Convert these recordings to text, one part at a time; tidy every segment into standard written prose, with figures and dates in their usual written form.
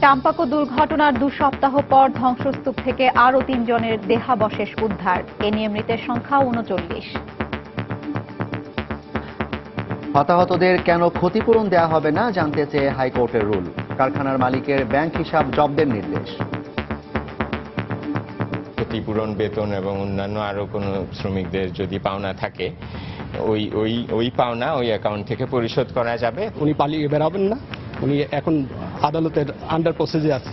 টাম্পাকো দুর্ঘটনার 2 সপ্তাহ পর ধ্বংসস্তূপ থেকে আরও 3 জনের দেহাবশেষ উদ্ধার। এ নিয়ে মৃতের সংখ্যা 39। হতাহতদের কেন ক্ষতিপূরণ দেয়া হবে না জানতে চেয়ে হাইকোর্টের রুল। কারখানার মালিকের ব্যাংক হিসাব জব্দের নির্দেশ। ক্ষতিপূরণ, বেতন এবং অন্যান্য আরো কোনো শ্রমিকদের যদি পাওনা থাকে ওই পাওনা ওই অ্যাকাউন্ট থেকে পরিশোধ করা যাবে। উনি পালিয়ে বেরাবেন না, উনি এখন আদালতের আন্ডার প্রসেসে আছে।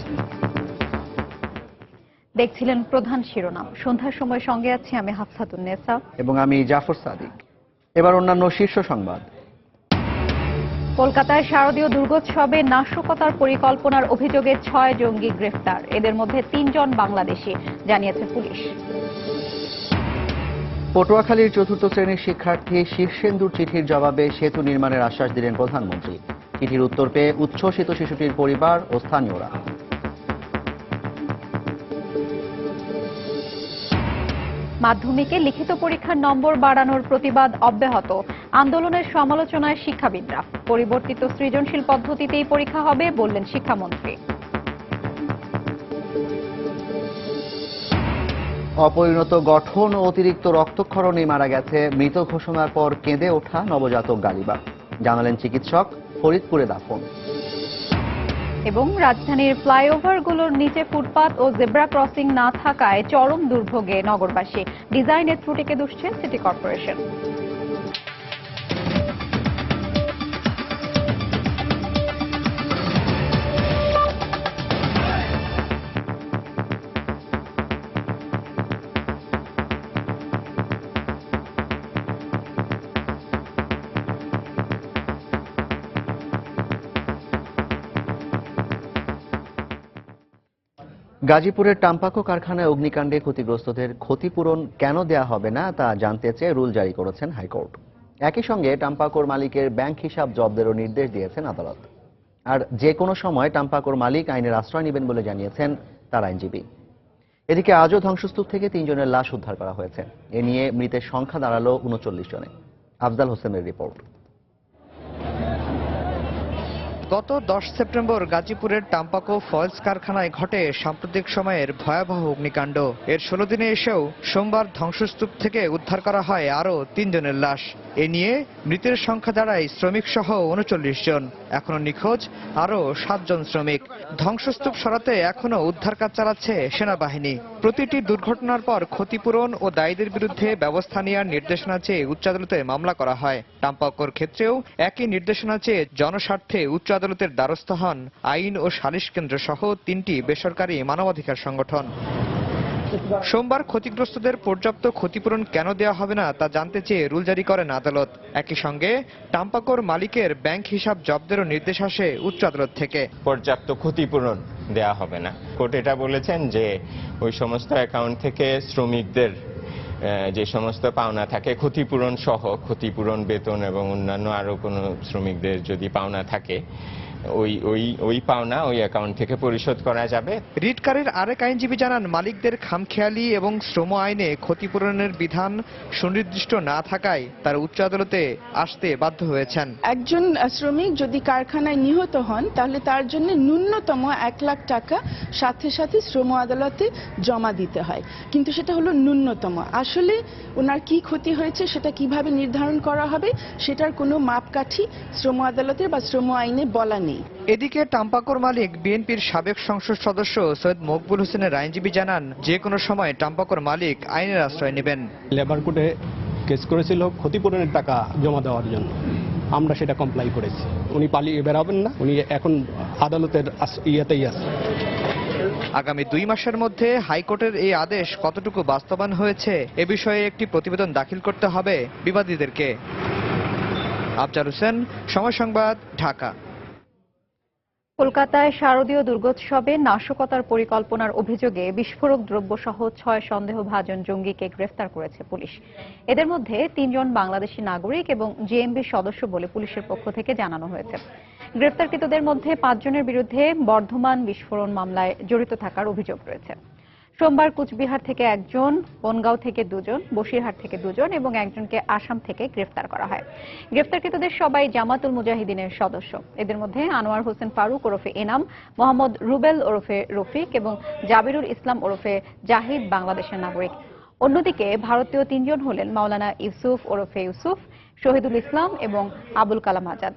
দেখছিলেন প্রধান শিরোনাম। সন্ধ্যার সময় সঙ্গে আছি আমি হাফসাতুন্নেসা এবং আমি জাফর সাদিক। এবার অন্যান্য শীর্ষ সংবাদ। কলকাতায় শারদীয় দুর্গোৎসবে নাশকতার পরিকল্পনার অভিযোগে 6 জঙ্গি গ্রেফতার। এদের মধ্যে 3 জন বাংলাদেশি, জানিয়েছে পুলিশ। পটুয়াখালীর 4র্থ শ্রেণীর শিক্ষার্থী শীর্ষেন্দুর চিঠির জবাবে সেতু নির্মাণের আশ্বাস দিলেন প্রধানমন্ত্রী। চিঠির উত্তর পেয়ে উচ্ছ্বসিত শিশুটির পরিবার ও স্থানীয়রা। মাধ্যমিকে লিখিত পরীক্ষার নম্বর বাড়ানোর প্রতিবাদ অব্যাহত। আন্দোলনের সমালোচনায় শিক্ষাবিদরা। পরিবর্তিত সৃজনশীল পদ্ধতিতেই পরীক্ষা হবে বললেন শিক্ষামন্ত্রী। অপরিণত গঠন ও অতিরিক্ত রক্তক্ষরণে মারা গেছে মৃত ঘোষণার পর কেঁদে ওঠা নবজাতক গালিবা, জানালেন চিকিৎসক। ফরিদপুরে দাফন। এবং রাজধানীর ফ্লাইওভারগুলোর নিচে ফুটপাত ও জেব্রা ক্রসিং না থাকায় চরম দুর্ভোগে নগরবাসী। ডিজাইনের ত্রুটিকে দুষছে সিটি কর্পোরেশন। গাজীপুরের টাম্পাকো কারখানায় অগ্নিকাণ্ডে ক্ষতিগ্রস্তদের ক্ষতিপূরণ কেন দেয়া হবে না তা জানতে চেয়ে রুল জারি করেছেন হাইকোর্ট। একই সঙ্গে টাম্পাকোর মালিকের ব্যাংক হিসাব জব্দেরও নির্দেশ দিয়েছেন আদালত। আর যে কোনো সময় টাম্পাকোর মালিক আইনের আশ্রয় নেবেন বলে জানিয়েছেন তার আইনজীবী। এদিকে আজও ধ্বংসস্তূপ থেকে 3 জনের লাশ উদ্ধার করা হয়েছে। এ নিয়ে মৃতের সংখ্যা দাঁড়ালো 39 জনে। আফজাল হোসেনের রিপোর্ট। গত 10 সেপ্টেম্বর গাজীপুরের টাম্পাকো ফয়েলস কারখানায় ঘটে সাম্প্রতিক সময়ের ভয়াবহ অগ্নিকাণ্ড। এর 16 দিনে এসেও সোমবার ধ্বংসস্তূপ থেকে উদ্ধার করা হয় আরও 3 জনের লাশ। এ নিয়ে মৃতের সংখ্যা দাঁড়ায় শ্রমিক সহ 39 জন। এখনো নিখোঁজ আরও 7 জন শ্রমিক। ধ্বংসস্তূপ সরাতে এখনো উদ্ধার কাজ চালাচ্ছে সেনাবাহিনী। প্রতিটি দুর্ঘটনার পর ক্ষতিপূরণ ও দায়ীদের বিরুদ্ধে ব্যবস্থা নেওয়ার নির্দেশনা চেয়ে উচ্চ আদালতে মামলা করা হয়। টাম্পাকোর ক্ষেত্রেও একই নির্দেশনা চেয়ে জনস্বার্থে উচ্চ আদালতের দ্বারস্থ হন আইন ও সালিশ কেন্দ্র সহ 3টি বেসরকারি মানবাধিকার সংগঠন। সোমবার ক্ষতিগ্রস্তদের পর্যাপ্ত ক্ষতিপূরণ কেন দেওয়া হবে না তা জানতে চেয়ে রুল জারি করেন আদালত। একই সঙ্গে টাম্পাকোর মালিকের ব্যাংক হিসাব জব্দেরও নির্দেশ আসে উচ্চ আদালত থেকে। পর্যাপ্ত ক্ষতিপূরণ দেয়া হবে না। কোর্ট এটা বলেছেন যে ওই সমস্ত অ্যাকাউন্ট থেকে শ্রমিকদের যে সমস্ত পাওনা থাকে ক্ষতিপূরণ সহ, ক্ষতিপূরণ, বেতন এবং অন্যান্য আরো কোনো শ্রমিকদের যদি পাওনা থাকে ওই পাওনা ওই অ্যাকাউন্ট থেকে পরিশোধ করা যাবে। রিটকারীর আরেক আইনজীবী জানান, মালিকদের খামখেয়ালি এবং শ্রম আইনে ক্ষতিপূরণের বিধান সুনির্দিষ্ট না থাকায় তারা উচ্চ আদালতে আসতে বাধ্য হয়েছেন। একজন শ্রমিক যদি কারখানায় নিহত হন তাহলে তার জন্য ন্যূনতম 1 লাখ টাকা সাথে সাথে শ্রম আদালতে জমা দিতে হয়, কিন্তু সেটা হলো ন্যূনতম। আসলে ওনার কি ক্ষতি হয়েছে সেটা কিভাবে নির্ধারণ করা হবে সেটার কোনো মাপকাঠি শ্রম আদালতের বা শ্রম আইনে বলা নেই। এদিকে টাম্পাকোর মালিক বিএনপির সাবেক সংসদ সদস্য সৈয়দ মকবুল হোসেনের আইনজীবী জানান, যে কোনো সময় টাম্পাকোর মালিক আইনের আশ্রয় নেবেন। লেবার কোর্টে কেস করেছিল ক্ষতিপূরণের টাকা জমা দেওয়ার জন্য, আমরা সেটা কমপ্লাই করেছি। উনি পালিয়ে বেরাবেন না, উনি এখন আদালতের ইয়েতেই আছে। আগামী 2 মাসের মধ্যে হাইকোর্টের এই আদেশ কতটুকু বাস্তবায়ন হয়েছে এ বিষয়ে একটি প্রতিবেদন দাখিল করতে হবে বিবাদীদেরকে। আফজাল হোসেন, সময় সংবাদ, ঢাকা। কলকাতায় শারদীয় দুর্গোৎসবে নাশকতার পরিকল্পনার অভিযোগে বিস্ফোরক দ্রব্য সহ 6 সন্দেহভাজন জঙ্গিকে গ্রেফতার করেছে পুলিশ। এদের মধ্যে 3 জন বাংলাদেশি নাগরিক এবং জেএমবির সদস্য বলে পুলিশের পক্ষ থেকে জানানো হয়েছে। গ্রেফতারকৃতদের মধ্যে 5 জনের বিরুদ্ধে বর্ধমান বিস্ফোরণ মামলায় জড়িত থাকার অভিযোগ রয়েছে। সোমবার কুচবিহার থেকে একজন, বনগাঁও থেকে দুজন, বসিরহাট থেকে দুজন এবং একজনকে আসাম থেকে গ্রেফতার করা হয়। গ্রেফতারকৃতদের সবাই জামাতুল মুজাহিদিনের সদস্য। এদের মধ্যে আনোয়ার হোসেন ফারুক ওরফে এনাম, মোহাম্মদ রুবেল ওরফে রফিক এবং জাবিরুল ইসলাম ওরফে জাহিদ বাংলাদেশের নাগরিক। অন্যদিকে ভারতীয় 3 জন হলেন মাওলানা ইউসুফ ওরফে ইউসুফ, শহীদুল ইসলাম এবং আবুল কালাম আজাদ।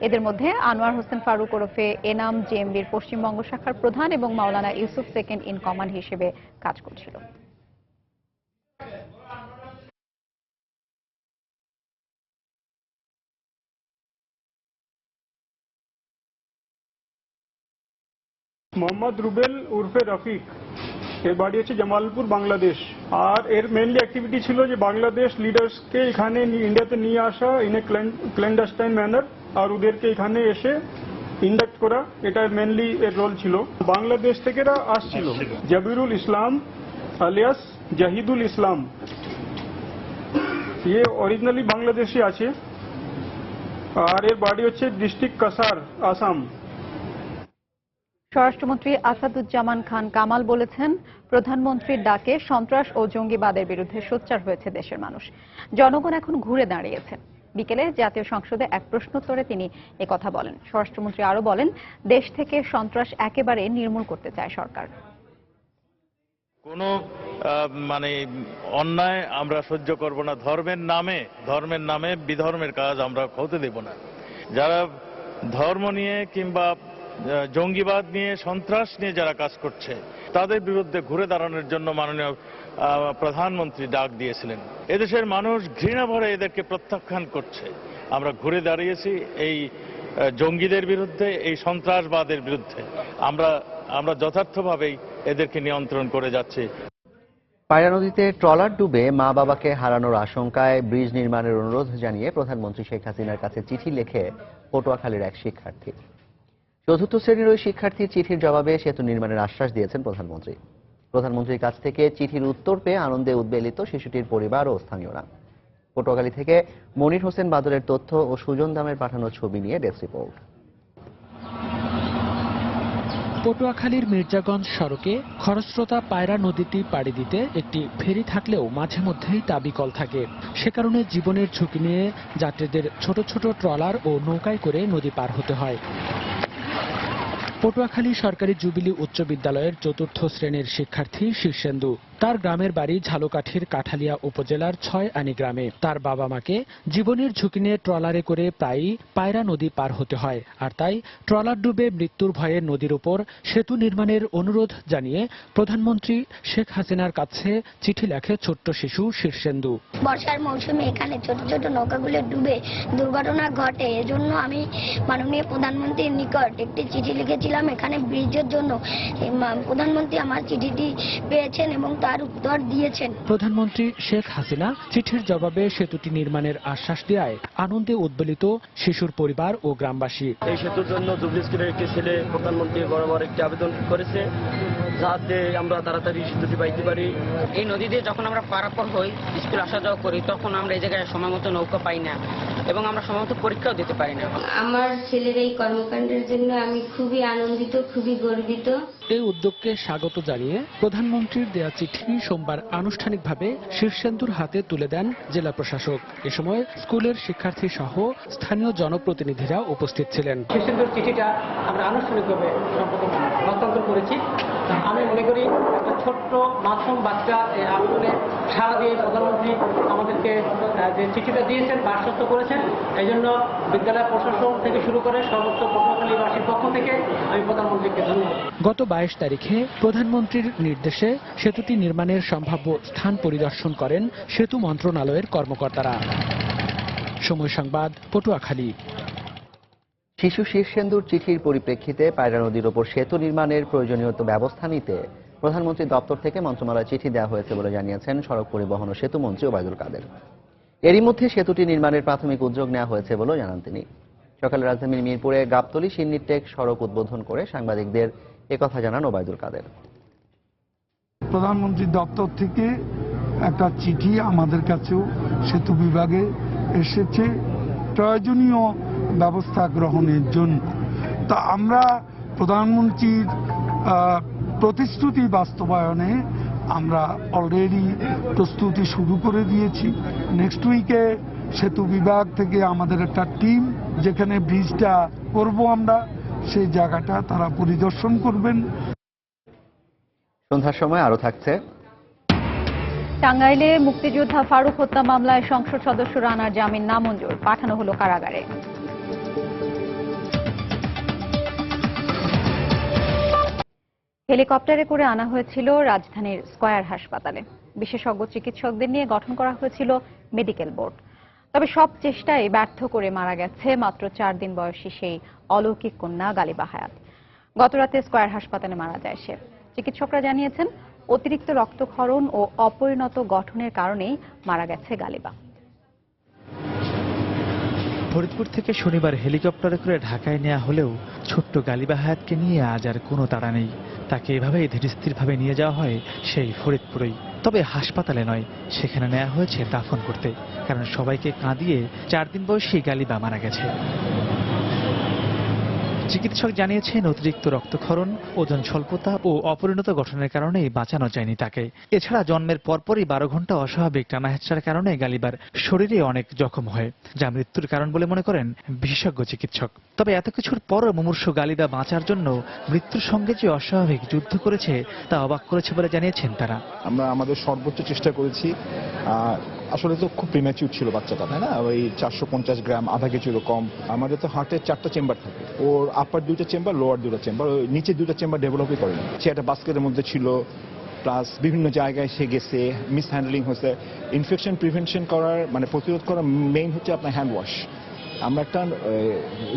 এদের মধ্যে আনোয়ার হোসেন ফারুক ওরফে এনাম জেএমবির পশ্চিমবঙ্গ শাখার প্রধান এবং মাওলানা ইউসুফ সেকেন্ড ইন কমান্ড হিসেবে কাজ করছিল। মোহাম্মদ রুবেল উর্ফে রফিক, এর বাড়ি হচ্ছে জামালপুর, বাংলাদেশ। আর এর মেইনলি অ্যাক্টিভিটি ছিল যে বাংলাদেশ লিডার্সকে এখানে ইন্ডিয়াতে নিয়ে আসা ইন এ ক্ল্যান্ডাস্টাইন ম্যানার, আর ওদেরকে এখানে এসে ইন্ডাক্ট করা, এটা মেইনলি এর রোল ছিল। বাংলাদেশ থেকে এরা আসছিল। জাবিরুল ইসলাম আলিয়াস জাহিদুল ইসলাম, ये অরিজিনালি বাংলাদেশি আছে, আর এর বাড়ি হচ্ছে ডিস্ট্রিক্ট কাসার, আসাম। স্বরাষ্ট্রমন্ত্রী আসাদুজ্জামান খান কামাল বলেছেন, প্রধানমন্ত্রীর ডাকে সন্ত্রাস ও জঙ্গিবাদের বিরুদ্ধে সোচ্চার হয়েছে দেশের মানুষ। জনগণ এখন ঘুরে দাঁড়িয়েছেন। বিকেলে জাতীয় সংসদে এক প্রশ্নোত্তরে তিনি একথা বলেন। স্বরাষ্ট্রমন্ত্রী আরো বলেন, দেশ থেকে সন্ত্রাস একেবারে নির্মূল করতে চায় সরকার। কোনো অন্যায় আমরা সহ্য করব না। ধর্মের নামে বিধর্মের কাজ আমরা হতে দেব না। যারা ধর্ম নিয়ে কিংবা জঙ্গিবাদ নিয়ে, সন্ত্রাস নিয়ে যারা কাজ করছে, তাদের বিরুদ্ধে ঘুরে দাঁড়ানোর জন্য মাননীয় প্রধানমন্ত্রী ডাক দিয়েছিলেন। এদেশের মানুষ ঘৃণা ভরে এদেরকে প্রত্যাখ্যান করছে। আমরা ঘুরে দাঁড়িয়েছি এই জঙ্গিদের বিরুদ্ধে, এই সন্ত্রাসবাদের বিরুদ্ধে। আমরা যথার্থভাবেই এদেরকে নিয়ন্ত্রণ করে যাচ্ছি। পায়রা নদীতে ট্রলার ডুবে মা বাবাকে হারানোর আশঙ্কায় ব্রিজ নির্মাণের অনুরোধ জানিয়ে প্রধানমন্ত্রী শেখ হাসিনার কাছে চিঠি লেখে পটুয়াখালীর এক শিক্ষার্থী। চতুর্থ শ্রেণীর ওই শিক্ষার্থীর চিঠির জবাবে সেতু নির্মাণের আশ্বাস দিয়েছেন প্রধানমন্ত্রী। প্রধানমন্ত্রীর কাছ থেকে চিঠির উত্তর পেয়ে আনন্দে উদ্বেলিত শিশুটির পরিবার ও স্থানীয়রা। পটুয়াখালী থেকে মনির হোসেন বাদলের তথ্য ও সুজন দামের পাঠানো ছবি নিয়ে ডেস্ক রিপোর্ট। পটুয়াখালীর মির্জাগঞ্জ সড়কে খরস্রোতা পায়রা নদীটি পাড়ি দিতে একটি ফেরি থাকলেও মাঝে মধ্যেই তা বিকল থাকে। সে কারণে জীবনের ঝুঁকি নিয়ে যাত্রীদের ছোট ছোট ট্রলার ও নৌকায় করে নদী পার হতে হয়। পটুয়াখালী সরকারি জুবিলি উচ্চ বিদ্যালয়ের চতুর্থ শ্রেণীর শিক্ষার্থী শীর্ষেন্দু। তার গ্রামের বাড়ি ঝালকাঠির কাঠালিয়া উপজেলার 6 আনি গ্রামে। তার বাবা মাকে জীবনের ঝুঁকি নিয়ে ট্রলারে করে প্রায়ই পায়রা নদী পার হতে হয়। আর তাই ট্রলার ডুবে মৃত্যুর ভয়ে নদীর উপর সেতু নির্মাণের অনুরোধ জানিয়ে প্রধানমন্ত্রী শেখ হাসিনার কাছে চিঠি লেখে ছোট্ট শিশু শীর্ষেন্দু। বর্ষার মৌসুমে এখানে ছোট ছোট নৌকাগুলো ডুবে দুর্ঘটনা ঘটে। এজন্য আমি মাননীয় প্রধানমন্ত্রীর নিকট একটি চিঠি লিখেছিলাম এখানে ব্রিজের জন্য। প্রধানমন্ত্রী আমার চিঠিটি পেয়েছেন এবং তার উত্তর দিয়েছেন। প্রধানমন্ত্রী শেখ হাসিনা চিঠির জবাবে সেতুটি নির্মাণের আশ্বাস দেওয়ায় আনন্দে উদ্বেলিত শিশুর পরিবার ও গ্রামবাসী। এই সেতুর জন্য জুবলি স্কুলের একটি ছেলে প্রধানমন্ত্রী বরাবর একটি আবেদন করেছে, যাতে আমরা তাড়াতাড়ি সেতুটি পাইতে পারি। এই নদী দিয়ে যখন আমরা পারাপার হই, স্কুল আসা যাওয়া করি, তখন আমরা এই জায়গায় সময় মতো নৌকা পাই না এবং আমরা সময় মতো পরীক্ষাও দিতে পারি না। আমার ছেলের এই কর্মকাণ্ডের জন্য আমি খুবই আনন্দিত, খুবই গর্বিত। এই উদ্যোগকে স্বাগত জানিয়ে প্রধানমন্ত্রীর দেয়া চিঠি সোমবার আনুষ্ঠানিকভাবে শীর্ষেন্দুর হাতে তুলে দেন জেলা প্রশাসক। এ সময় স্কুলের শিক্ষার্থী সহ স্থানীয় জনপ্রতিনিধিরা উপস্থিত ছিলেন। শীর্ষেন্দুর চিঠিটা আমরা আনুষ্ঠানিকভাবে হস্তান্তর করেছি। আমি মনে করি একটা ছোট্ট মাসুম বাচ্চা এই আন্দোলনে সাড়া দিয়ে প্রধানমন্ত্রী আমাদেরকে যে চিঠিটা দিয়েছেন বা আশ্বস্ত করেছেন, এই জন্য বিদ্যালয় প্রশাসন থেকে শুরু করে সমস্ত পটুয়াখালীবাসীর পক্ষ থেকে আমি প্রধানমন্ত্রীকে ধন্যবাদ। গত 22 তারিখে প্রধানমন্ত্রীর নির্দেশে সেতুটি নির্মাণের সম্ভাব্য স্থান পরিদর্শন করেন সেতু মন্ত্রণালয়ের কর্মকর্তারা। সময় সংবাদ, পটুয়াখালী। শিশু শীর্ষেন্দুর চিঠির পরিপ্রেক্ষিতে পায়রা নদীর ওপর সেতু নির্মাণের প্রয়োজনীয় ব্যবস্থা নিতে প্রধানমন্ত্রীর দপ্তর থেকে মন্ত্রণালয়ে চিঠি দেওয়া হয়েছে বলে জানিয়েছেন সড়ক পরিবহন ও সেতু মন্ত্রী ওবায়দুল কাদের। এরই মধ্যে সেতুটি নির্মাণের প্রাথমিক উদ্যোগ নেওয়া হয়েছে বলেও জানান তিনি। সকালে রাজধানীর মিরপুরে গাবতলী সিন্নিটেক সড়ক উদ্বোধন করে সাংবাদিকদের একথা জানান ওবায়দুল কাদের। প্রধানমন্ত্রীর দপ্তর থেকে একটা চিঠি আমাদের কাছেও সেতু বিভাগে এসেছে প্রয়োজনীয় ব্যবস্থা গ্রহণের জন্য। তা আমরা প্রধানমন্ত্রীর প্রতিশ্রুতি বাস্তবায়নে আমরা অলরেডি প্রস্তুতি শুরু করে দিয়েছি। নেক্সট উইকে সেতু বিভাগ থেকে আমাদের একটা টিম যেখানে ব্রিজটা করব আমরা সেই জায়গাটা তারা পরিদর্শন করবেন। সন্ধ্যার সময় আরো থাকছে। টাঙ্গাইলে মুক্তিযোদ্ধা ফারুক হত্যা মামলায় সংসদ সদস্য রানার জামিন নামঞ্জুর, পাঠানো হলো কারাগারে। হেলিকপ্টারে করে আনা হয়েছিল রাজধানীর স্কয়ার হাসপাতালে। বিশেষজ্ঞ চিকিৎসকদের নিয়ে গঠন করা হয়েছিল মেডিকেল বোর্ড। তবে সব চেষ্টায় ব্যর্থ করে মারা গেছে মাত্র 4 দিন বয়সী সেই অলৌকিক কন্যা গালিবা হায়াত। গতরাতে স্কয়ার হাসপাতালে মারা যায় সে। চিকিৎসকরা জানিয়েছেন অতিরিক্ত রক্তক্ষরণ ও অপরিণত গঠনের কারণেই মারা গেছে গালিবা। ফরিদপুর থেকে শনিবার হেলিকপ্টারে করে ঢাকায় নেওয়া হলেও ছোট্ট গালিবা হায়াতকে নিয়ে আজ আর কোনো তাড়া নেই। তাকে এভাবেই ধীরস্থিরভাবে নিয়ে যাওয়া হয় সেই ফরিদপুরেই। তবে হাসপাতালে নয়, সেখানে নেওয়া হয়েছে দাফন করতে, কারণ সবাইকে কাঁদিয়ে 4 দিন বয়সী গালিবা মারা গেছে। চিকিৎসক জানিয়েছেন অতিরিক্ত রক্তক্ষরণ, ওজন স্বল্পতা ও অপরিণত গঠনের কারণেই বাঁচানো যায়নি তাকে। এছাড়া জন্মের পরপরই 12 ঘন্টা অস্বাভাবিক টানা হেঁচড়ার কারণে গালিবার শরীরে অনেক জখম হয়, যা মৃত্যুর কারণ বলে মনে করেন বিশেষজ্ঞ চিকিৎসক। তবে এত কিছুর পরও মুমূর্ষু গালিবা বাঁচার জন্য মৃত্যুর সঙ্গে যে অস্বাভাবিক যুদ্ধ করেছে তা অবাক করেছে বলে জানিয়েছেন তারা। আমরা আমাদের সর্বোচ্চ চেষ্টা করেছি। আসলে তো খুব প্রিম্যাচিউর ছিল বাচ্চাটা, তাই না? ওই 450 গ্রাম, আধা কেজির কম। আমাদের তো হার্টের 4টা চেম্বার থাকে, ওর আপার 2টা চেম্বার, লোয়ার 2টা চেম্বার, ওই নিচে 2টা চেম্বার ডেভেলপই করেনি। সে একটা বাস্কেটের মধ্যে ছিল, প্লাস বিভিন্ন জায়গায় সে গেছে, মিস হ্যান্ডলিং হয়েছে। ইনফেকশন প্রিভেনশন করার মানে প্রতিরোধ করার মেইন হচ্ছে আপনার হ্যান্ড ওয়াশ। আমরা একটা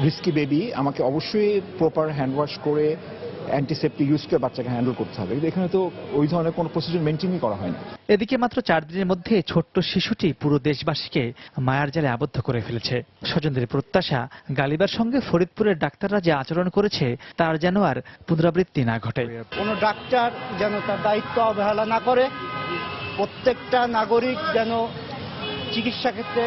রিস্কি বেবি, আমাকে অবশ্যই প্রপার হ্যান্ড ওয়াশ করে অ্যান্টিসেপ্টিক ইউজ করে বাচ্চাকে হ্যান্ডেল করতে হবে। কিন্তু এখানে তো ওই ধরনের কোনো প্রসিডিউর মেনটেনই করা হয় না। এদিকে মাত্র 4 দিনের মধ্যে ছোট্ট শিশুটি পুরো দেশবাসীকে মায়ার জালে আবদ্ধ করে ফেলেছে। স্বজনদের প্রত্যাশা, গালিবার সঙ্গে ফরিদপুরের ডাক্তাররা যে আচরণ করেছে তার যেন আর পুনরাবৃত্তি না ঘটে। কোনো ডাক্তার যেন তার দায়িত্ব অবহেলা না করে, প্রত্যেকটা নাগরিক যেন চিকিৎসা ক্ষেত্রে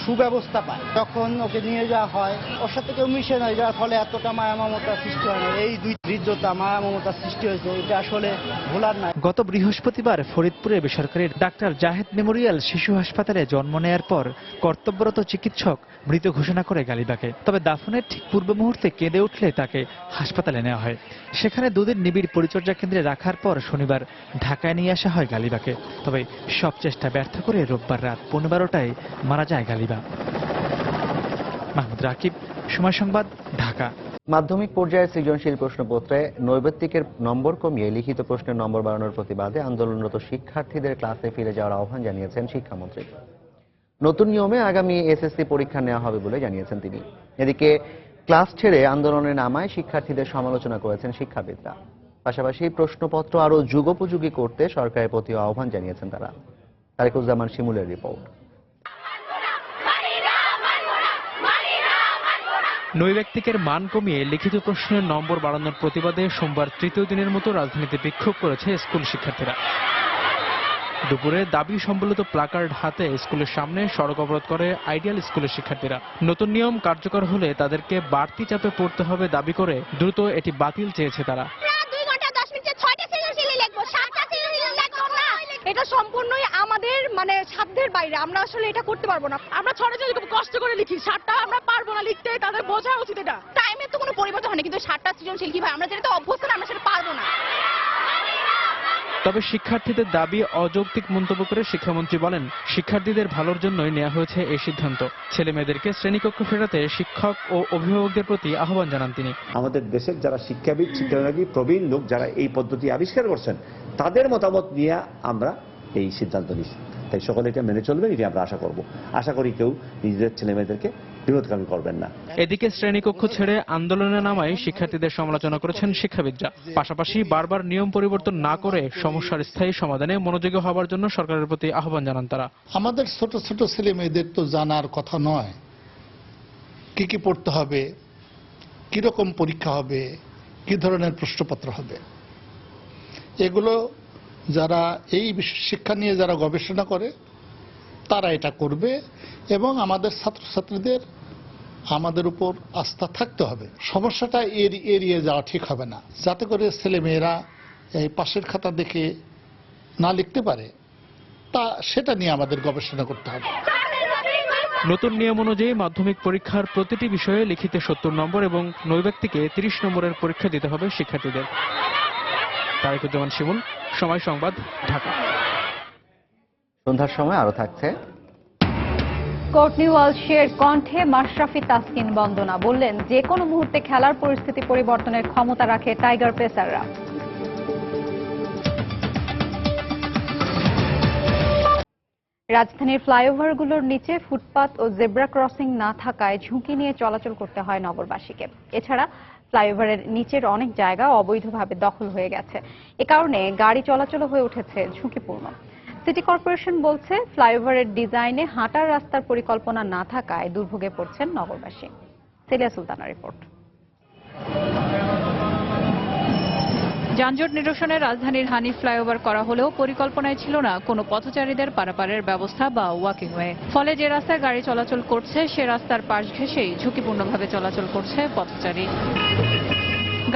সুব্যবস্থা পায়। যখন ওকে নিয়ে যাওয়া হয় ওর সাথে কেউ মিশে নয়, যার ফলে এতটা মায়া মমতার সৃষ্টি হয় না। এই দুই হৃদ্যতা মায়া মমতার সৃষ্টি হয়েছে, এটা আসলে ভোলার না। গত বৃহস্পতিবার ফরিদপুরে বেসরকারি ডাক্তার জাহেদ মেমোরিয়াল শিশু হাসপাতালে জন্ম নেয়ার পর কর্তব্যরত চিকিৎসক মৃত ঘোষণা করে গালিবাকে। তবে দাফনের ঠিক পূর্ব মুহূর্তে কেঁদে উঠলে তাকে হাসপাতালে নেওয়া হয়। সেখানে 2 দিন নিবিড় পরিচর্যা কেন্দ্রে রাখার পর শনিবার ঢাকায় নিয়ে আসা হয় গালিবাকে। তবে সব চেষ্টা ব্যর্থ করে রোববার রাত 12:15টায় মারা যায় গালিবা। মাহমুদ রাকিব, সময় সংবাদ, ঢাকা। মাধ্যমিক পর্যায়ে সৃজনশীল প্রশ্নপত্রে নৈবেত্তিকের নম্বর কমিয়ে লিখিত প্রশ্নের নম্বর বাড়ানোর প্রতিবাদে আন্দোলনরত শিক্ষার্থীদের ক্লাসে ফিরে যাওয়ার আহ্বান জানিয়েছেন শিক্ষামন্ত্রী। নতুন নিয়মে আগামী এসএসসি পরীক্ষা নেওয়া হবে বলে জানিয়েছেন তিনি। এদিকে ক্লাস ছেড়ে আন্দোলনে নামায় শিক্ষার্থীদের সমালোচনা করেছেন শিক্ষাবিদরা। পাশাপাশি প্রশ্নপত্র আরও যুগোপযোগী করতে সরকারের প্রতি আহ্বান জানিয়েছেন তারা। তারেকুজ্জামান শিমুলের রিপোর্ট। নৈর্ব্যক্তিকের মান কমিয়ে লিখিত প্রশ্নের নম্বর বাড়ানোর প্রতিবাদে সোমবার তৃতীয় দিনের মতো রাজধানীতে বিক্ষোভ করেছে স্কুল শিক্ষার্থীরা। দুপুরে দাবি সম্বলিত প্লাকার্ড হাতে স্কুলের সামনে সড়ক অবরোধ করে আইডিয়াল স্কুলের শিক্ষার্থীরা। নতুন নিয়ম কার্যকর হলে তাদেরকে বাড়তি চাপে পড়তে হবে দাবি করে দ্রুত এটি বাতিল চেয়েছে তারা। এটা সম্পূর্ণই আমাদের সাধ্যের বাইরে, আমরা আসলে এটা করতে পারবো না। আমরা 6টা যদি খুব কষ্ট করে লিখি, 7টা আমরা পারবো না লিখতে, তাদের বোঝা উচিত। এটা টাইমের তো কোনো পরিবর্তন হয়নি, কিন্তু 7টা সৃজনশীল কি ভাই আমরা যেটা অভ্যস্ত না, আমরা সেটা পারবো না। তবে শিক্ষার্থীদের দাবি অযৌক্তিক মন্তব্য করে শিক্ষামন্ত্রী বলেন, শিক্ষার্থীদের ভালোর জন্যই নেওয়া হয়েছে এই সিদ্ধান্ত। ছেলে মেয়েদেরকে শ্রেণীকক্ষ ফেরাতে শিক্ষক ও অভিভাবকদের প্রতি আহ্বান জানান তিনি। আমাদের দেশের যারা শিক্ষাবিদ, শিক্ষানুরাগী, প্রবীণ লোক যারা এই পদ্ধতি আবিষ্কার করছেন তাদের মতামত নিয়ে আমরা এই সিদ্ধান্ত নিচ্ছি। তাই সকলে এটা মেনে চলবেন, এটি আমরা আশা করব। আশা করি কেউ নিজেদের ছেলে মেয়েদেরকে বিরোধকামী করবেন না। এদিকে শ্রেণীকক্ষ ছেড়ে আন্দোলনে নামায় শিক্ষার্থীদের সমালোচনা করেছেন শিক্ষাবিদরা। পাশাপাশি বারবার নিয়ম পরিবর্তন না করে সমস্যার স্থায়ী সমাধানে মনোযোগী হওয়ার জন্য সরকারের প্রতি আহ্বান জানান তারা। আমাদের ছোট ছোট ছেলে মেয়েদের তো জানার কথা নয় কি কি পড়তে হবে, কিরকম পরীক্ষা হবে, কি ধরনের প্রশ্নপত্র হবে। এগুলো যারা এই শিক্ষা নিয়ে যারা গবেষণা করে তারা এটা করবে এবং আমাদের ছাত্রছাত্রীদের আমাদের উপর আস্থা থাকতে হবে। সমস্যাটা এড়িয়ে যাওয়া ঠিক হবে না, যাতে করে ছেলেমেয়েরা এই পাশের খাতা দেখে না লিখতে পারে, সেটা নিয়ে আমাদের গবেষণা করতে হবে। নতুন নিয়ম অনুযায়ী মাধ্যমিক পরীক্ষার প্রতিটি বিষয়ে লিখিতে 70 নম্বর এবং নৈর্ব্যক্তিকে 30 নম্বরের পরীক্ষা দিতে হবে শিক্ষার্থীদের। তারেকুজ্জামান শিমুল, সময় সংবাদ, ঢাকা। সন্ধ্যার সময় আরো থাকছে কোর্টনি ওয়ালশের কণ্ঠে মাশরাফি তাসকিন বন্দনা, বললেন যে কোনো মুহূর্তে খেলার পরিস্থিতি পরিবর্তনের ক্ষমতা রাখে টাইগার পেসাররা। রাজধানীর ফ্লাইওভারগুলোর নিচে ফুটপাত ও জেব্রা ক্রসিং না থাকায় ঝুঁকি নিয়ে চলাচল করতে হয় নগরবাসীকে। এছাড়া ফ্লাইওভারের নিচের অনেক জায়গা অবৈধভাবে দখল হয়ে গেছে। এ কারণে গাড়ি চলাচল হয়ে উঠেছে ঝুঁকিপূর্ণ। সিটি কর্পোরেশন বলছে, ফ্লাইওভারের ডিজাইনে হাঁটার রাস্তার পরিকল্পনা না থাকায় দুর্ভোগে পড়ছেন নগরবাসী। সেলিয়া সুলতানা রিপোর্ট। যানজট নিরসনে রাজধানীর হানিফ ফ্লাইওভার করা হলেও পরিকল্পনায় ছিল না কোনো পথচারীদের পারাপারের ব্যবস্থা বা ওয়াকিং ওয়ে। ফলে যে রাস্তায় গাড়ি চলাচল করছে সে রাস্তার পাশ ঘেঁষেই ঝুঁকিপূর্ণভাবে চলাচল করছে পথচারী।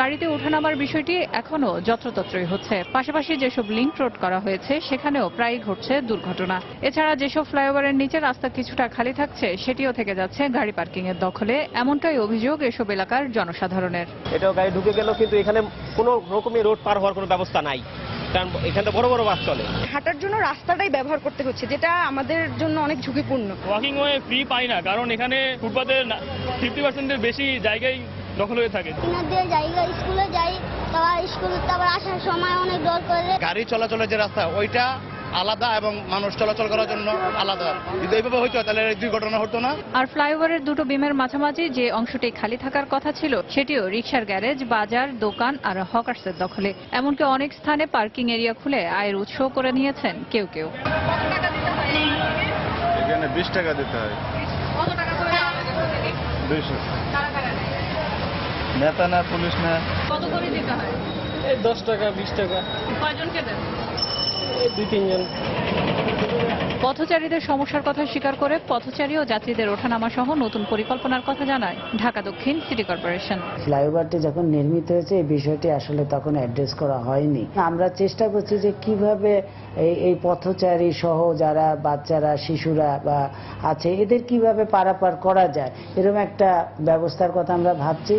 গাড়িতে ওঠানামার বিষয়টি এখনো যত্রতত্রই হচ্ছে। পাশাপাশি যেসব লিংক রোড করা হয়েছে সেখানেও প্রায়ই ঘটছে দুর্ঘটনা। এছাড়া যেসব ফ্লাইওভারের নিচে রাস্তা কিছুটা খালি থাকছে সেটিও থেকে যাচ্ছে গাড়ি পার্কিং এর দখলে। এমনটাই অভিযোগ এসব এলাকার জনসাধারণের। এটাও গাড়ি ঢুকে গেল, কিন্তু এখানে কোনো রকমের রোড পার হওয়ার কোনো ব্যবস্থা নাই, কারণ এখানে বড় বড় বাস চলে। হাঁটার জন্য রাস্তাটাই ব্যবহার করতে হচ্ছে, যেটা আমাদের জন্য অনেক ঝুঁকিপূর্ণ। ওয়াকিং ওয়ে ফ্রি পাই না, কারণ এখানে ফুটপাতে 50% বেশি জায়গায় দখল হয়ে থাকে। স্কুলে যাই, স্কুল আসার সময় অনেক দর করে। গাড়ি চলাচলের যে রাস্তা ওইটা আলাদা এবং মানুষ চলাচল করার জন্য আলাদা, যদি এইভাবে হইতো তাহলে দুর্ঘটনা হতো না। আর ফ্লাইওভারের দুটো বিমের মাঝামাঝি যে অংশটি খালি থাকার কথা ছিল সেটিও রিকশার গ্যারেজ, বাজার, দোকান আর হকার্সের দখলে। এমনকি অনেক স্থানে পার্কিং এরিয়া খুলে আয়ের উৎস করে নিয়েছেন কেউ কেউ। এখানে 20 টাকা দিতে হয়। কত টাকা করে দেওয়া লাগে? 200। কারা কারা নেয়? নেতা না, পুলিশ না। কত করে দিতে হয়? এই 10 টাকা 20 টাকা। কয়জনকে দেন? 2-3 জন। পথচারীদের সমস্যার কথা স্বীকার করে পথচারী ও যাত্রীদের ওঠানামা সহ নতুন পরিকল্পনার কথা জানায় ঢাকা দক্ষিণ সিটি কর্পোরেশন। ফ্লাইওভারটি যখন নির্মিত হয়েছে এই বিষয়টি আসলে তখন অ্যাড্রেস করা হয়নি। আমরা চেষ্টা করছি যে কিভাবে এই পথচারী সহ যারা বাচ্চারা, শিশুরা বা আছে এদের কিভাবে পারাপার করা যায়, এরকম একটা ব্যবস্থার কথা আমরা ভাবছি।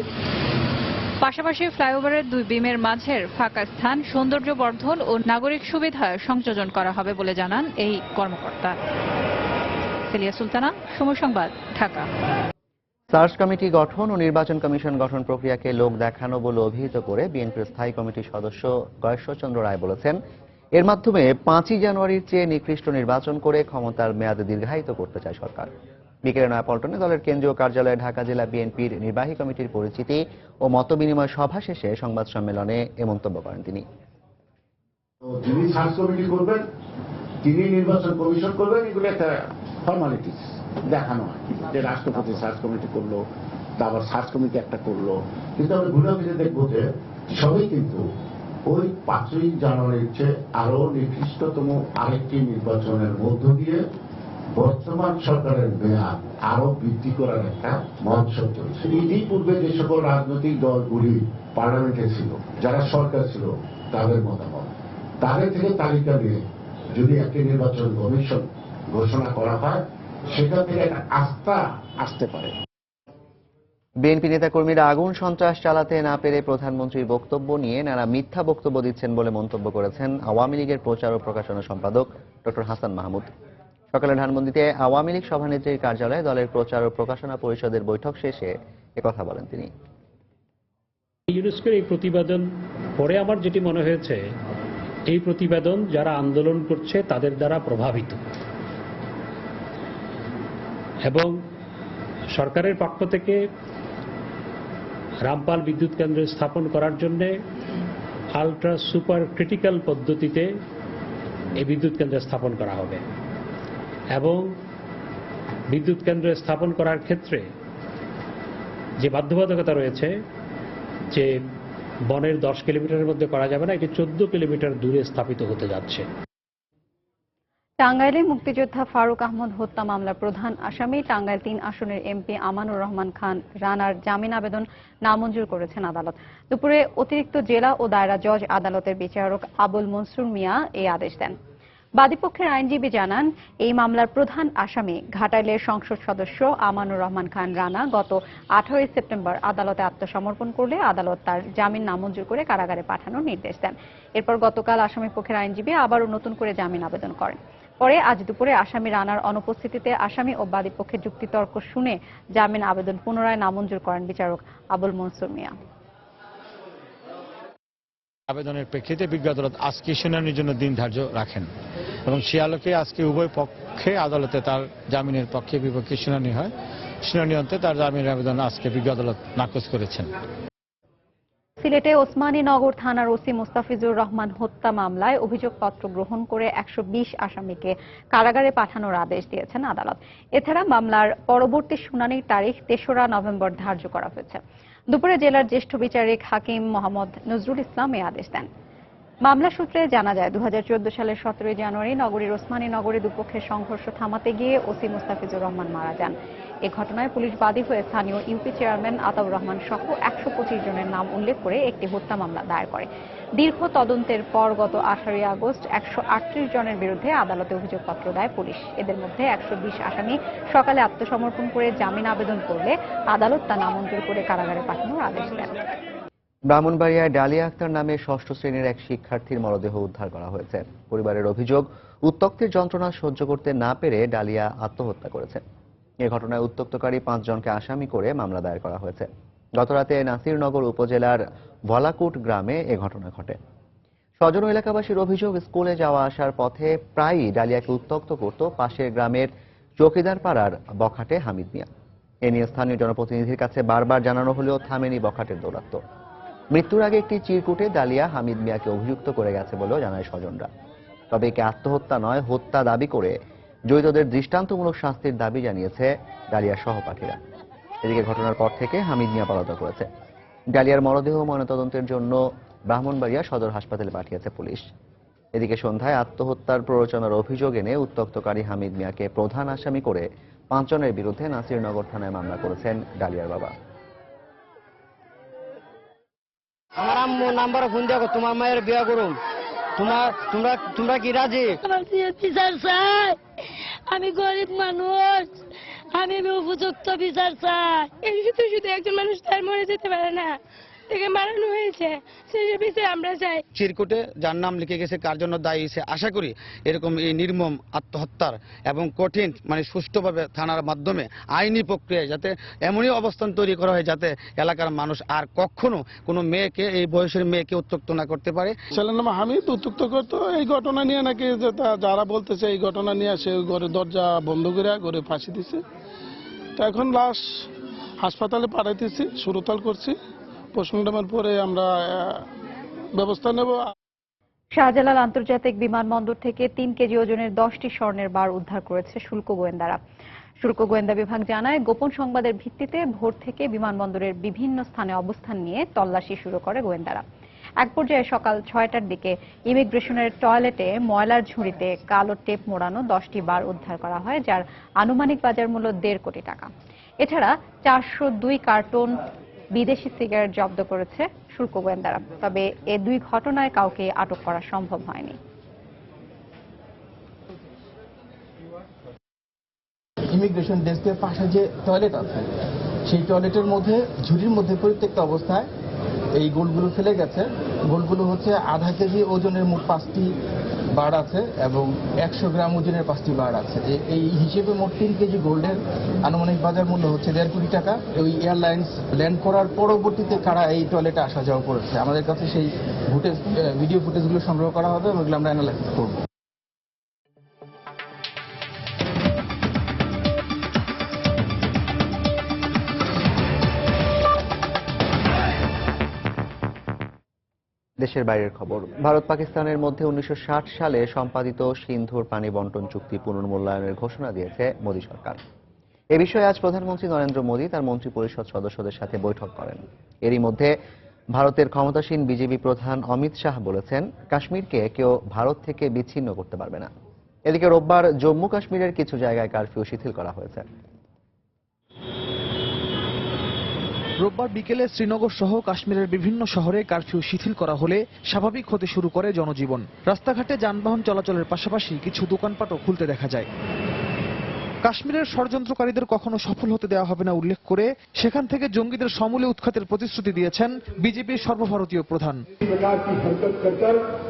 পাশাপাশি ফ্লাইওভারের দুই বিমের মাঝের ফাঁকা স্থান সৌন্দর্য বর্ধন ও নাগরিক সুবিধায় সংযোজন করা হবে বলে জানান এই কর্মকর্তা। সেলিয়া সুলতানা, সময় সংবাদ, ঢাকা। সার্চ কমিটি গঠন ও নির্বাচন কমিশন গঠন প্রক্রিয়াকে লোক দেখানো বলে অভিহিত করে বিএনপির স্থায়ী কমিটির সদস্য গয়েশ্বরচন্দ্র রায় বলেছেন, এর মাধ্যমে 5ই জানুয়ারির চেয়ে নিকৃষ্ট নির্বাচন করে ক্ষমতার মেয়াদ দীর্ঘায়িত করতে চায় সরকার। বিকেলে নয়াপল্টনে দলের কেন্দ্রীয় কার্যালয়ে ঢাকা জেলা বিএনপির নির্বাহী কমিটির পরিচিতি ও মতবিনিময় সভা শেষে সংবাদ সম্মেলনে এ মন্তব্য করেন তিনি। যিনি সার্চ কমিটি করবেন, তিনি নির্বাচন কমিশন করবেন, এগুলো একটা ফর্মালিটিস দেখানো হয় যে রাষ্ট্রপতি সার্চ কমিটি করলো, তারপর সার্চ কমিটি একটা করলো, কিন্তু আমি ঘুরে ফিরে দেখবো যে সবই কিন্তু ওই 5ই জানুয়ারির চেয়ে আরো নিকৃষ্টতম আরেকটি নির্বাচনের মধ্য দিয়ে বর্তমান সরকারের মেয়াদ আরো বৃদ্ধি করার একটা মহোৎসব চলছে। ইতিপূর্বে যে সকল রাজনৈতিক দলগুলি পার্লামেন্টে ছিল, যারা সরকার ছিল, তাদের মতামত, তাদের থেকে তালিকা নিয়ে যদি একটি নির্বাচন কমিশন ঘোষণা করা হয়, সেটা থেকে একটা আস্থা আসতে পারে। বিএনপি নেতাকর্মীরা আগুন সন্ত্রাস চালাতে না পেরে প্রধানমন্ত্রীর বক্তব্য নিয়ে নানা মিথ্যা বক্তব্য দিচ্ছেন বলে মন্তব্য করেছেন আওয়ামী লীগের প্রচার ও প্রকাশনা সম্পাদক ডক্টর হাসান মাহমুদ। সকালে ধানমন্ডিতে আওয়ামী লীগ সভানেত্রীর কার্যালয়ে দলের প্রচার ও প্রকাশনা পরিষদের বৈঠক শেষে একথা বলেন তিনি। ইউনেস্কোর এই প্রতিবেদন পরে আমার যেটি মনে হয়েছে, এই প্রতিবেদন যারা আন্দোলন করছে তাদের দ্বারা প্রভাবিত, এবং সরকারের পক্ষ থেকে রামপাল বিদ্যুৎ কেন্দ্র স্থাপন করার জন্য আলট্রা সুপার ক্রিটিক্যাল পদ্ধতিতে এই বিদ্যুৎ কেন্দ্র স্থাপন করা হবে, এবং বিদ্যুৎ কেন্দ্র স্থাপন করার ক্ষেত্রে যে বাধ্যবাধকতা রয়েছে যে বনের 10 কিলোমিটারের মধ্যে করা যাবে না, এটি 14 কিলোমিটার দূরে স্থাপিত হতে যাচ্ছে। টাঙ্গাইলে মুক্তিযোদ্ধা ফারুক আহমদ হত্যা মামলার প্রধান আসামি টাঙ্গাইল ৩ আসনের এমপি আমানুর রহমান খান রানার জামিন আবেদন নামঞ্জুর করেছেন আদালত। দুপুরে অতিরিক্ত জেলা ও দায়রা জজ আদালতের বিচারক আবুল মনসুর মিয়া এই আদেশ দেন। বাদীপক্ষের আইনজীবী জানান, এই মামলার প্রধান আসামি ঘাটাইলের সংসদ সদস্য আমানুর রহমান খান রানা গত 18 সেপ্টেম্বর আদালতে আত্মসমর্পণ করলে আদালত তার জামিন নামঞ্জুর করে কারাগারে পাঠানোর নির্দেশ দেন। এরপর গতকাল আসামি পক্ষের আইনজীবী আবারও নতুন করে জামিন আবেদন করেন। পরে আজ দুপুরে আসামি রানার অনুপস্থিতিতে আসামি ও বাদীপক্ষের যুক্তিতর্ক শুনে জামিন আবেদন পুনরায় নামঞ্জুর করেন বিচারক আবুল মনসুর মিয়া। আবেদনের প্রেক্ষিতে বিজ্ঞ আদালত আজকে শুনানির জন্য দিন ধার্য রাখেন এবং সে আলোকে আজকে উভয় পক্ষে আদালতে তার জামিনের পক্ষে বিপক্ষে শুনানি হয়। শুনানি অন্তে তার জামিনের আবেদন আজকে বিজ্ঞ আদালত নাকচ করেছেন। সিলেটে ওসমানীনগর থানার ওসি মোস্তাফিজুর রহমান হত্যা মামলায় অভিযোগপত্র গ্রহণ করে 120 আসামিকে কারাগারে পাঠানোর আদেশ দিয়েছেন আদালত। এছাড়া মামলার পরবর্তী শুনানির তারিখ 3রা নভেম্বর ধার্য করা হয়েছে। দুপুরে জেলার জ্যেষ্ঠ বিচারিক হাকিম মোহাম্মদ নজরুল ইসলাম এই আদেশ দেন। মামলা সূত্রে জানা যায়, 2014 সালের 17 জানুয়ারি নগরীর ওসমানীনগরে দুপক্ষের সংঘর্ষ থামাতে গিয়ে ওসি মোস্তাফিজুর রহমান মারা যান। এ ঘটনায় পুলিশ বাদী হয়ে স্থানীয় ইউপি চেয়ারম্যান আতাউর রহমান সহ 125 জনের নাম উল্লেখ করে একটি হত্যা মামলা দায়ের করে। দীর্ঘ তদন্তের পর গত 18 আগস্ট 138 জনের বিরুদ্ধে আদালতে অভিযোগপত্র দেয় পুলিশ। এদের মধ্যে 120 আসামি সকালে আত্মসমর্পণ করে জামিন আবেদন করলে আদালত তা নামঞ্জুর করে কারাগারে পাঠানোর আদেশ দেন। ব্রাহ্মণবাড়িয়ায় ডালিয়া আক্তার নামে 6ষ্ঠ শ্রেণীর এক শিক্ষার্থীর মরদেহ উদ্ধার করা হয়েছে। পরিবারের অভিযোগ, উত্ত্যক্তের যন্ত্রণা সহ্য করতে না পেরে ডালিয়া আত্মহত্যা করেছে। এ ঘটনায় উত্ত্যক্তকারী 5 জনকে আসামি করে মামলা দায়ের করা হয়েছে। গতরাতে নাসিরনগর উপজেলার ভলাকুট গ্রামে এ ঘটনা ঘটে। স্বজন ও এলাকাবাসীর অভিযোগ, স্কুলে যাওয়া আসার পথে প্রায়ই ডালিয়াকে উত্ত্যক্ত করত পাশের গ্রামের চৌকিদার পাড়ার বখাটে হামিদ মিয়া। এ নিয়ে স্থানীয় জনপ্রতিনিধির কাছে বারবার জানানো হলেও থামেনি বখাটের দৌরাত্ম্য। মৃত্যুর আগে একটি চিরকুটে ডালিয়া হামিদ মিয়াকে অভিযুক্ত করে গেছে বলেও জানায় স্বজনরা। তবে একে আত্মহত্যা নয়, হত্যা দাবি করে জড়িতদের দৃষ্টান্তমূলক শাস্তির দাবি জানিয়েছে ডালিয়ার সহপাঠীরা। এদিকে ঘটনার পর থেকে হামিদ মিয়া পলাতক রয়েছে। ডালিয়ার মরদেহ ময়নাতদন্তের জন্য ব্রাহ্মণবাড়িয়া সদর হাসপাতালে পাঠিয়েছে পুলিশ। এদিকে সন্ধ্যায় আত্মহত্যার প্ররোচনার অভিযোগ এনে উত্ত্যক্তকারী হামিদ মিয়াকে প্রধান আসামি করে 5 জনের বিরুদ্ধে নাসিরনগর থানায় মামলা করেছেন ডালিয়ার বাবা। আমার আম্মু নাম্বারে ফোন দেখো, তোমার মায়ের বিয়ে করুম, তোমরা কি রাজি? বিচার চাই, আমি গরিব মানুষ, আমি উপযুক্ত বিচার চাই। শুধু একজন মানুষ তার মরে যেতে পারে না, থেকে মারানো হয়েছে, সেই বিষয়ে আমরা চাই। চিরকুটে যার নাম লিখে গেছে, কার জন্য দায়ী সে, আশা করি এরকম এই নির্মম আত্মহত্যার এবং কঠিন সুষ্ঠুভাবে থানার মাধ্যমে আইনি প্রক্রিয়ায় যাতে এমনই অবস্থান তৈরি করা হয় যাতে এলাকার মানুষ আর কখনো কোনো মেয়েকে, এই বয়সের মেয়েকে উত্ত্যক্ত না করতে পারে। ছেলের নাম হামিদ উত্ত্যক্ত করতো এই ঘটনা নিয়ে নাকি, যারা বলতেছে এই ঘটনা নিয়ে সে ঘরে দরজা বন্ধ করে ঘরে ফাঁসি দিছে। তো এখন লাশ হাসপাতালে পাঠাইতেছি, সুরতাল করছি। পোস্টমর্টমের পরে আমরা ব্যবস্থা নেব। শাহজালাল আন্তর্জাতিক বিমানবন্দর থেকে 3 কেজি ওজনের 10টি স্বর্ণের বার উদ্ধার করেছে শুল্ক গোয়েন্দারা। শুল্ক গোয়েন্দা বিভাগ জানায়, গোপন সংবাদের ভিত্তিতে ভোর থেকে বিমানবন্দরের বিভিন্ন স্থানে অবস্থান নিয়ে তল্লাশি শুরু করে গোয়েন্দারা। এক পর্যায়ে সকাল 6টার দিকে ইমিগ্রেশনের টয়লেটে ময়লার ঝুড়িতে কালো টেপ মোড়ানো 10টি বার উদ্ধার করা হয়, যার আনুমানিক বাজার মূল্য 1.5 কোটি টাকা। এছাড়া 402 কার্টন বিদেশি সিগারেট জব্দ করেছে শুল্ক গোয়েন্দারা। তবে এ 2 ঘটনায় কাউকে আটক করা সম্ভব হয়নি। ইমিগ্রেশন ডেস্কের পাশে যে টয়লেট আছে, সেই টয়লেটের মধ্যে ঝুড়ির মধ্যে পরিত্যক্ত অবস্থায় এই গোলগুলো ফেলে গেছে। গোলগুলো হচ্ছে আধা কেজি ওজনের মোট 5টি বার আছে এবং 100 গ্রাম ওজনের 5টি বার আছে। এই হিসেবে মোট 3 কেজি গোল্ডের আনুমানিক বাজার মূল্য হচ্ছে 1.5 কোটি টাকা। ওই এয়ারলাইন্স ল্যান্ড করার পরবর্তীতে কারা এই টয়লেটে আসা যাওয়া করেছে, আমাদের কাছে সেই ভিডিও ফুটেজগুলো সংগ্রহ করা হবে এবং এগুলো আমরা অ্যানালাইসিস করব। দেশের বাইরের খবর। ভারত পাকিস্তানের মধ্যে 1960 সালে সম্পাদিত সিন্ধুর পানি বন্টন চুক্তি পুনর্মূল্যায়নের ঘোষণা দিয়েছে মোদী সরকার। এ বিষয়ে আজ প্রধানমন্ত্রী নরেন্দ্র মোদী তার মন্ত্রী পরিষদ সদস্যদের সাথে বৈঠক করেন। এরই মধ্যে ভারতের ক্ষমতাসীন বিজেপি প্রধান অমিত শাহ বলেছেন, কাশ্মীরকে কেউ ভারত থেকে বিচ্ছিন্ন করতে পারবে না। এদিকে রোববার জম্মু কাশ্মীরের কিছু জায়গায় কারফিউ শিথিল করা হয়েছে। রোববার বিকেলে শ্রীনগর সহ কাশ্মীরের বিভিন্ন শহরে কারফিউ শিথিল করা হলে স্বাভাবিক হতে শুরু করে জনজীবন। রাস্তাঘাটে যানবাহন চলাচলের পাশাপাশি কিছু দোকানপাটও খুলতে দেখা যায়। কাশ্মীরের ষড়যন্ত্রকারীদের কখনো সফল হতে দেওয়া হবে না উল্লেখ করে সেখান থেকে জঙ্গিদের সমূলে উৎখাতের প্রতিশ্রুতি দিয়েছেন বিজেপির সর্বভারতীয় প্রধান।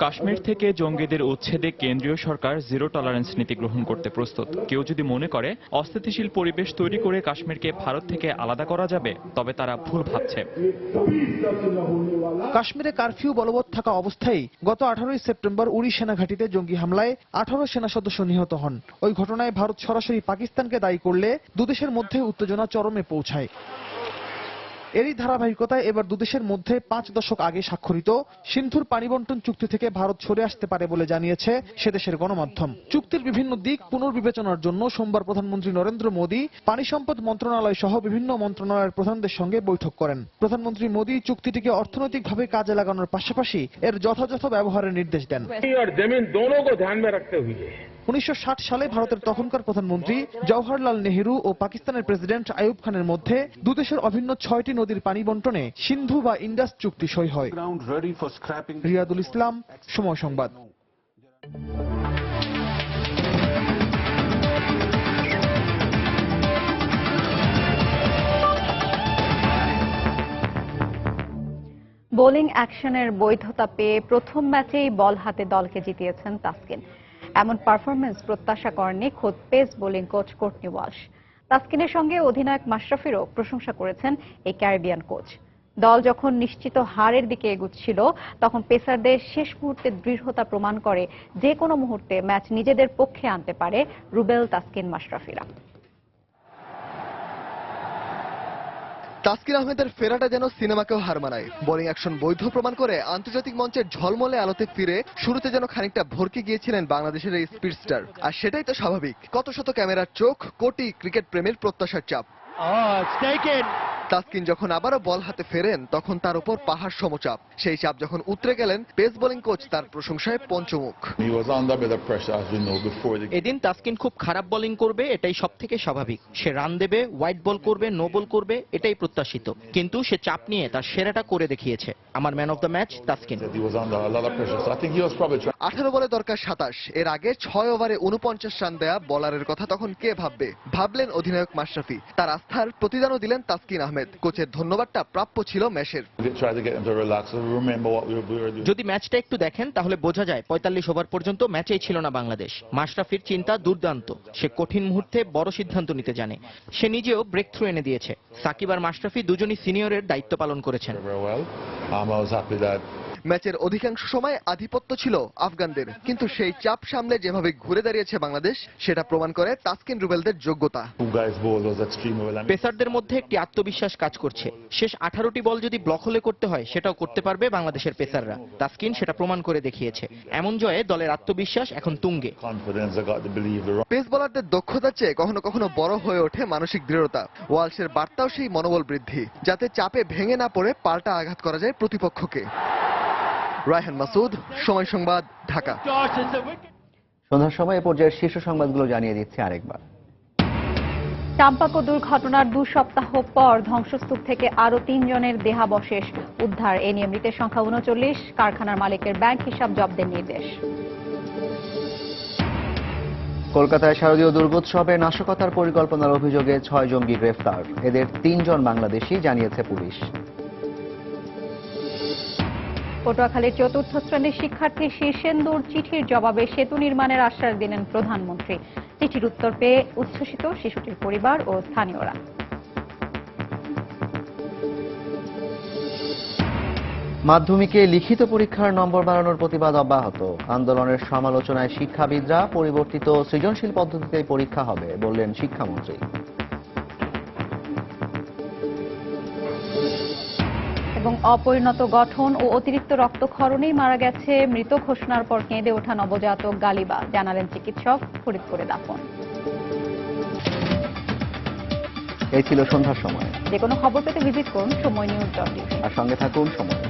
কাশ্মীর থেকে জঙ্গিদের উচ্ছেদে কেন্দ্রীয় সরকার জিরো টলারেন্স নীতি গ্রহণ করতে প্রস্তুত। কেউ যদি মনে করে অস্থিতিশীল পরিবেশ তৈরি করে কাশ্মীরকে ভারত থেকে আলাদা করা যাবে, তবে তারা ভুল ভাবছে। কাশ্মীরে কারফিউ বলবৎ থাকা অবস্থায় গত 18 সেপ্টেম্বর উড়ি সেনাঘাঁটিতে জঙ্গি হামলায় 18 সেনা সদস্য নিহত হন। ওই ঘটনায় ভারত সরাসরি পাকিস্তানকে দায়ী করলে দুদেশের মধ্যে উত্তেজনা চরমে পৌঁছায়। এরই ধারাবাহিকতায় এবার দুদেশের মধ্যে 5 দশক আগে স্বাক্ষরিত সিন্ধুর পানি বন্টন চুক্তি থেকে ভারত সরে আসতে পারে বলে জানিয়েছে সেদেশের গণমাধ্যম। চুক্তির বিভিন্ন দিক পুনর্বিবেচনার জন্য সোমবার প্রধানমন্ত্রী নরেন্দ্র মোদী পানি সম্পদ মন্ত্রণালয় সহ বিভিন্ন মন্ত্রণালয়ের প্রধানদের সঙ্গে বৈঠক করেন। প্রধানমন্ত্রী মোদী চুক্তিটিকে অর্থনৈতিকভাবে কাজে লাগানোর পাশাপাশি এর যথাযথ ব্যবহারের নির্দেশ দেন। 1960 সালে ভারতের তখনকার প্রধানমন্ত্রী জওহরলাল নেহেরু ও পাকিস্তানের প্রেসিডেন্ট আইয়ুব খানের মধ্যে দুদেশের অভিন্ন 6টি নদীর পানি বন্টনে সিন্ধু বা ইন্ডাস চুক্তি সই হয়। রিয়াদুল ইসলাম, সময় সংবাদ। বোলিং অ্যাকশনের বৈধতা পেয়ে প্রথম ম্যাচেই বল হাতে দলকে জিতিয়েছেন তাসকিন। এমন পারফরমেন্স প্রত্যাশা করেননি খোদ pace bowling coach Courtney Walsh. তাসকিনের সঙ্গে অধিনায়ক মাশরাফিরও প্রশংসা করেছেন এই ক্যারিবিয়ান কোচ। দল যখন নিশ্চিত হারের দিকে এগুচ্ছিল, তখন পেসারদের শেষ মুহূর্তে দৃঢ়তা প্রমাণ করে যে কোনো মুহূর্তে ম্যাচ নিজেদের পক্ষে আনতে পারে রুবেল, তাসকিন, মাশরাফিরা। তাসকিন আহমেদের ফেরাটা যেন সিনেমাকেও হার মানায়। বোলিং অ্যাকশন বৈধ প্রমাণ করে আন্তর্জাতিক মঞ্চের ঝলমলে আলোতে ফিরে শুরুতে যেন খানিকটা ভরকে গিয়েছিলেন বাংলাদেশের এই স্পিডস্টার। আর সেটাই তো স্বাভাবিক, কত শত ক্যামেরার চোখ, কোটি ক্রিকেট প্রেমীর প্রত্যাশার চাপ। তাসকিন যখন আবারও বল হাতে ফেরেন, তখন তার উপর পাহাড় সমচাপ। সেই চাপ যখন উতরে গেলেন, পেস বোলিং কোচ তার প্রশংসায় পঞ্চমুখ। এদিন তাসকিন খুব খারাপ বোলিং করবে, এটাই সব থেকে স্বাভাবিক। সে রান দেবে, হোয়াইট বল করবে, নো বল করবে, এটাই প্রত্যাশিত। কিন্তু সে চাপ নিয়ে তার সেরাটা করে দেখিয়েছে। আমার man of the match Taskin. 18 বলে দরকার 27। এর আগে 6 ওভারে 49 রান দেয়া বলারের কথা তখন কে ভাববে? ভাবলেন অধিনায়ক মাশরাফি। তার আস্থার প্রতিদানও দিলেন তাসকিন আহমেদ। কোচের ধন্যবাদটা প্রাপ্য ছিল ম্যাচের। যদি ম্যাচটা একটু দেখেন তাহলে বোঝা যায় 45 ওভার পর্যন্ত ম্যাচেই ছিল না বাংলাদেশ। মাশরাফির চিন্তা দুর্দান্ত। সে কঠিন মুহূর্তে বড় সিদ্ধান্ত নিতে জানে। সে নিজেও ব্রেক থ্রু এনে দিয়েছে। সাকিব আর মাশরাফি দুজনই সিনিয়রের দায়িত্ব পালন করেছেন। ম্যাচের অধিকাংশ সময় আধিপত্য ছিল আফগানদের, কিন্তু সেই চাপ সামলে যেভাবে ঘুরে দাঁড়িয়েছে বাংলাদেশ, সেটা প্রমাণ করে তাসকিন রুবেলদের যোগ্যতা। পেসারদের মধ্যে একটি আত্মবিশ্বাস কাজ করছে। শেষ 18টি বল যদি ব্লক হলে করতে হয়, সেটাও করতে পারবে বাংলাদেশের পেসাররা। তাসকিন সেটা প্রমাণ করে দেখিয়েছে। এমন জয়ে দলের আত্মবিশ্বাস এখন তুঙ্গে। পেস বোলারদের দক্ষতার চেয়ে কখনো কখনো বড় হয়ে ওঠে মানসিক দৃঢ়তা। ওয়ালশের বার্তাও সেই মনোবল বৃদ্ধি, যাতে চাপে ভেঙে না পড়ে পাল্টা আঘাত করা যায় প্রতিপক্ষকে। রায়হান মাসুদ, সময় সংবাদ, ঢাকা। সন্ধ্যার সময় এ পর্যায়ের শীর্ষ সংবাদগুলো জানিয়ে দিচ্ছি আরেকবার। টাম্পাকো দুর্ঘটনার 2 সপ্তাহ পর ধ্বংসস্তূপ থেকে আরো 3 জনের দেহাবশেষ উদ্ধার। এ নিয়ে মৃতের সংখ্যা 39। কারখানার মালিকের ব্যাংক হিসাব জব্দের নির্দেশ। কলকাতায় শারদীয় দুর্গোৎসবে নাশকতার পরিকল্পনার অভিযোগে 6 জঙ্গি গ্রেফতার। এদের 3 জন বাংলাদেশি, জানিয়েছে পুলিশ। পটুয়াখালীর 4র্থ শ্রেণীর শিক্ষার্থী শীর্ষেন্দুর চিঠির জবাবে সেতু নির্মাণের আশ্বাস দিলেন প্রধানমন্ত্রী। চিঠির উত্তর পেয়ে উচ্ছ্বসিত শিশুটির পরিবার ও স্থানীয়রা। মাধ্যমিকে লিখিত পরীক্ষার নম্বর বাড়ানোর প্রতিবাদ অব্যাহত। আন্দোলনের সমালোচনায় শিক্ষাবিদরা পরিবর্তিত সৃজনশীল পদ্ধতিতে পরীক্ষা হবে বললেন শিক্ষামন্ত্রী। এবং অপরিণত গঠন ও অতিরিক্ত রক্তক্ষরণেই মারা গেছে। মৃত ঘোষণার পর কেঁদে ওঠা নবজাতক গালিবা, জানালেন চিকিৎসক। ফরিদপুরে দাফন। এই ছিল সন্ধ্যার সময়। যে কোনো খবর পেতে ভিজিট করুন সময় নিউজ.টিভি আর সঙ্গে থাকুন সময়।